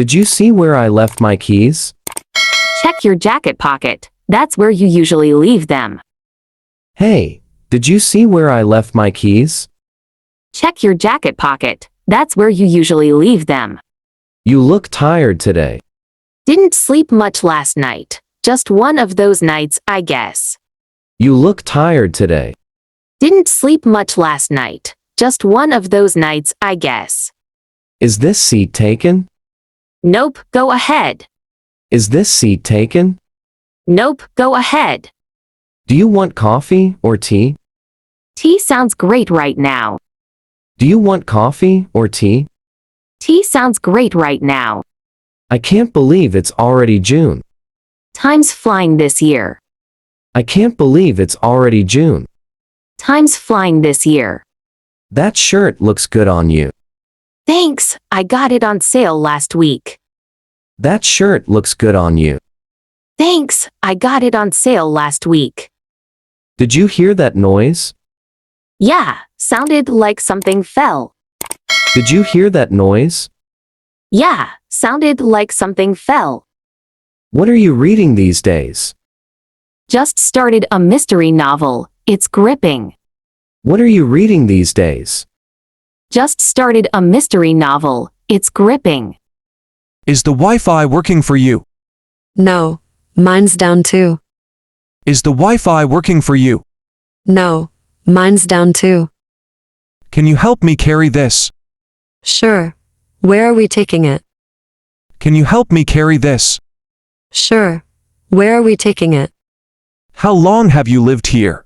Did you see where I left my keys? Check your jacket pocket. That's where you usually leave them. Hey, did you see where I left my keys? Check your jacket pocket. That's where you usually leave them. You look tired today. Didn't sleep much last night. Just one of those nights, I guess. You look tired today. Didn't sleep much last night. Just one of those nights, I guess. Is this seat taken? Nope, go ahead. Is this seat taken? Nope, go ahead. Do you want coffee or tea? Tea sounds great right now. Do you want coffee or tea? Tea sounds great right now. I can't believe it's already June. Time's flying this year. I can't believe it's already June. Time's flying this year. That shirt looks good on you. Thanks, I got it on sale last week. That shirt looks good on you. Thanks, I got it on sale last week. Did you hear that noise? Yeah, sounded like something fell. Did you hear that noise? Yeah, sounded like something fell. What are you reading these days? Just started a mystery novel. It's gripping. What are you reading these days? Just started a mystery novel. It's gripping. Is the Wi-Fi working for you? No, mine's down too. Is the Wi-Fi working for you? No, mine's down too. Can you help me carry this? Sure. Where are we taking it? Can you help me carry this? Sure. Where are we taking it? How long have you lived here?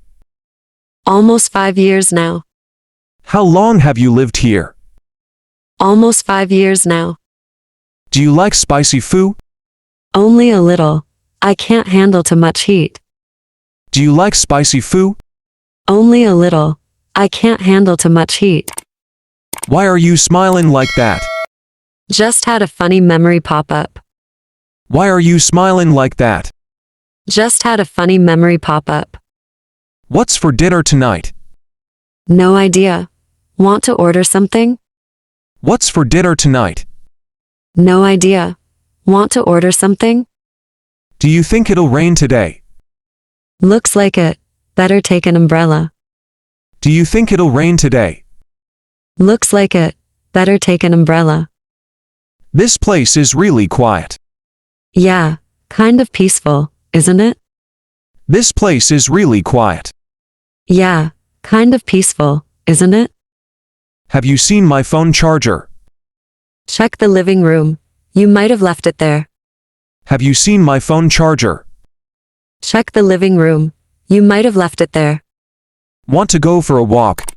Almost 5 years now. How long have you lived here? Almost 5 years now. Do you like spicy food? Only a little. I can't handle too much heat. Do you like spicy food? Only a little. I can't handle too much heat. Why are you smiling like that? Just had a funny memory pop up. Why are you smiling like that? Just had a funny memory pop up. What's for dinner tonight? No idea. Want to order something? What's for dinner tonight? No idea. Want to order something? Do you think it'll rain today? Looks like it. Better take an umbrella. Do you think it'll rain today? Looks like it. Better take an umbrella. This place is really quiet. Yeah, kind of peaceful, isn't it? This place is really quiet. Yeah, kind of peaceful, isn't it? Have you seen my phone charger? Check the living room. You might have left it there. Have you seen my phone charger? Check the living room. You might have left it there. Want to go for a walk?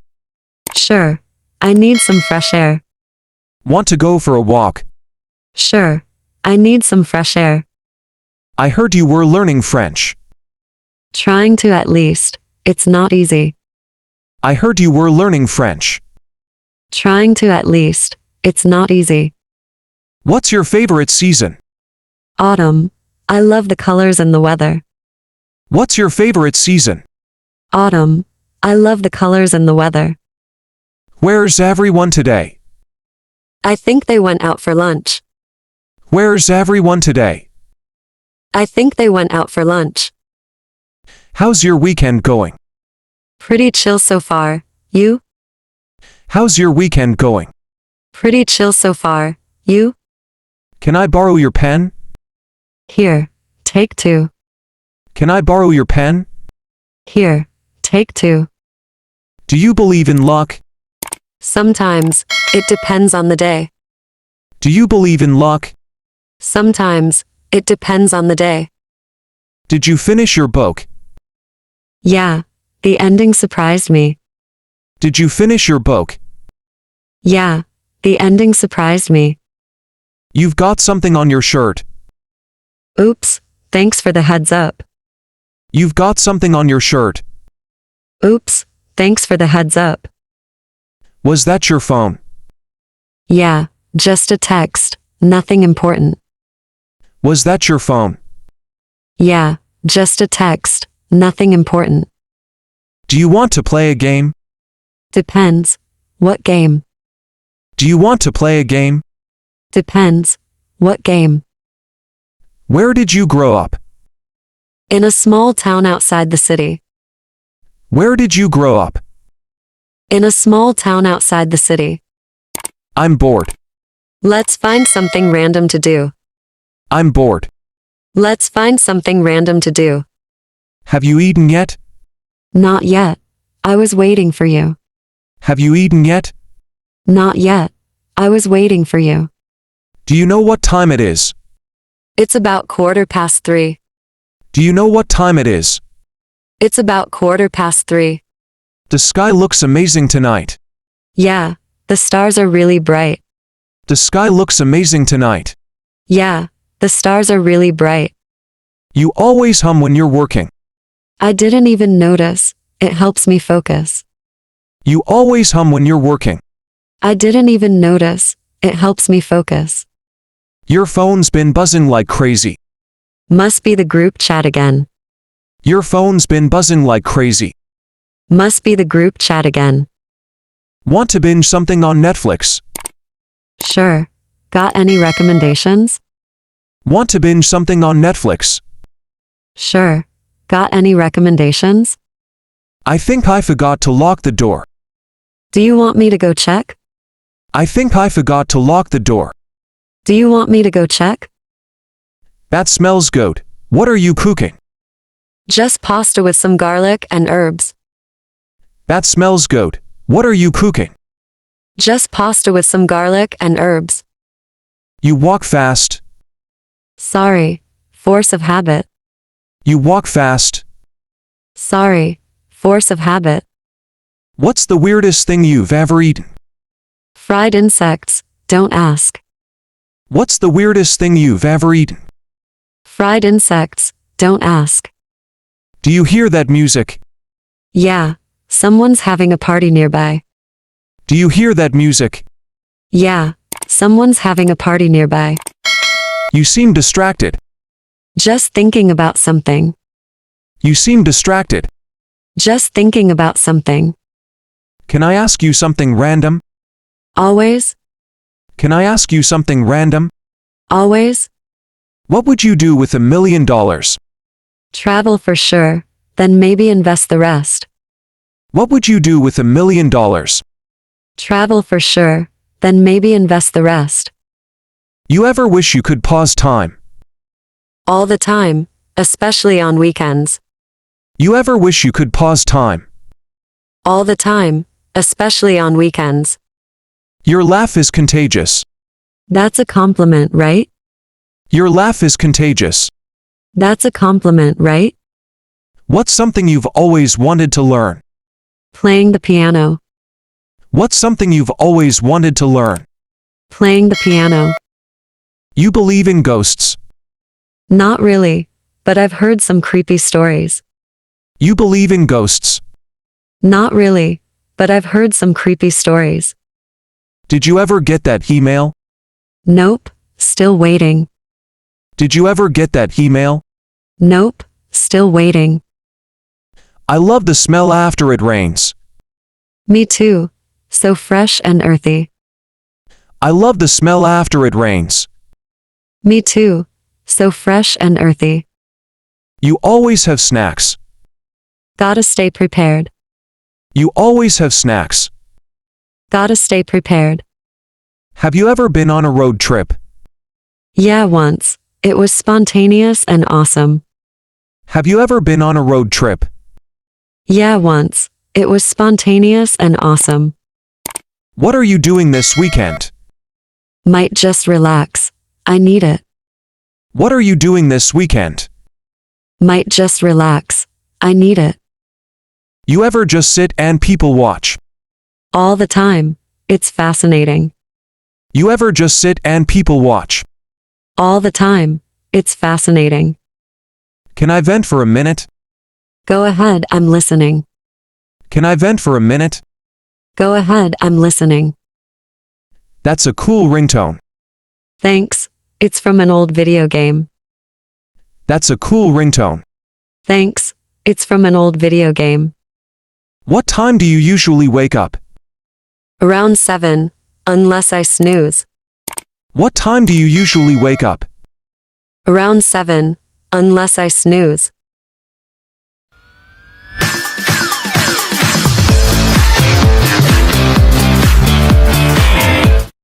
Sure. I need some fresh air. Want to go for a walk? Sure. I need some fresh air. I heard you were learning French. Trying to at least. It's not easy. I heard you were learning French. Trying to at least. It's not easy. What's your favorite season? Autumn. I love the colors and the weather. What's your favorite season? Autumn. I love the colors and the weather. Where's everyone today? I think they went out for lunch. Where's everyone today? I think they went out for lunch. How's your weekend going? Pretty chill so far. You? How's your weekend going? Pretty chill so far. You? Can I borrow your pen? Here. Take 2. Can I borrow your pen? Here. Take 2. Do you believe in luck? Sometimes. It depends on the day. Do you believe in luck? Sometimes. It depends on the day. Did you finish your book? Yeah. The ending surprised me. Did you finish your book? Yeah. The ending surprised me. You've got something on your shirt. Oops. Thanks for the heads up. You've got something on your shirt. Oops. Thanks for the heads up. Was that your phone? Yeah. Just a text. Nothing important. Was that your phone? Yeah. Just a text. Nothing important. Do you want to play a game? Depends. What game? Do you want to play a game? Depends. What game? Where did you grow up? In a small town outside the city. Where did you grow up? In a small town outside the city. I'm bored. Let's find something random to do. I'm bored. Let's find something random to do. Have you eaten yet? Not yet. I was waiting for you. Have you eaten yet? Not yet. I was waiting for you. Do you know what time it is? It's about 3:15. Do you know what time it is? It's about 3:15. The sky looks amazing tonight. Yeah, the stars are really bright. The sky looks amazing tonight. Yeah, the stars are really bright. You always hum when you're working. I didn't even notice. It helps me focus. You always hum when you're working. I didn't even notice. It helps me focus. Your phone's been buzzing like crazy. Must be the group chat again. Your phone's been buzzing like crazy. Must be the group chat again. Want to binge something on Netflix? Sure. Got any recommendations? Want to binge something on Netflix? Sure. Got any recommendations? I think I forgot to lock the door. Do you want me to go check? I think I forgot to lock the door. Do you want me to go check? That smells good. What are you cooking? Just pasta with some garlic and herbs. That smells good. What are you cooking? Just pasta with some garlic and herbs. You walk fast. Sorry. Force of habit. You walk fast. Sorry. Force of habit. What's the weirdest thing you've ever eaten? Fried insects. Don't ask. What's the weirdest thing you've ever eaten? Fried insects. Don't ask. Do you hear that music? Yeah. Someone's having a party nearby. Do you hear that music? Yeah. Someone's having a party nearby. You seem distracted. Just thinking about something. You seem distracted. Just thinking about something. Can I ask you something random? Always. Can I ask you something random? Always. What would you do with $1 million? Travel for sure. Then maybe invest the rest. What would you do with $1 million? Travel for sure. Then maybe invest the rest. You ever wish you could pause time? All the time. Especially on weekends. You ever wish you could pause time? All the time. Especially on weekends. Your laugh is contagious. That's a compliment, right? Your laugh is contagious. That's a compliment, right? What's something you've always wanted to learn? Playing the piano. What's something you've always wanted to learn? Playing the piano. You believe in ghosts. Not really, but I've heard some creepy stories. You believe in ghosts. Not really, but I've heard some creepy stories. Did you ever get that email? Nope, still waiting. Did you ever get that email? Nope, still waiting. I love the smell after it rains. Me too. So fresh and earthy. I love the smell after it rains. Me too. So fresh and earthy. You always have snacks. Gotta stay prepared. You always have snacks. Gotta stay prepared. Have you ever been on a road trip? Yeah, once. It was spontaneous and awesome. Have you ever been on a road trip? Yeah, once. It was spontaneous and awesome. What are you doing this weekend? Might just relax. I need it. What are you doing this weekend? Might just relax. I need it. You ever just sit and people watch? All the time. It's fascinating. You ever just sit and people watch? All the time. It's fascinating. Can I vent for a minute? Go ahead, I'm listening. Can I vent for a minute? Go ahead, I'm listening. That's a cool ringtone. Thanks. It's from an old video game. That's a cool ringtone. Thanks. It's from an old video game. What time do you usually wake up? Around 7, unless I snooze. What time do you usually wake up? Around 7, unless I snooze.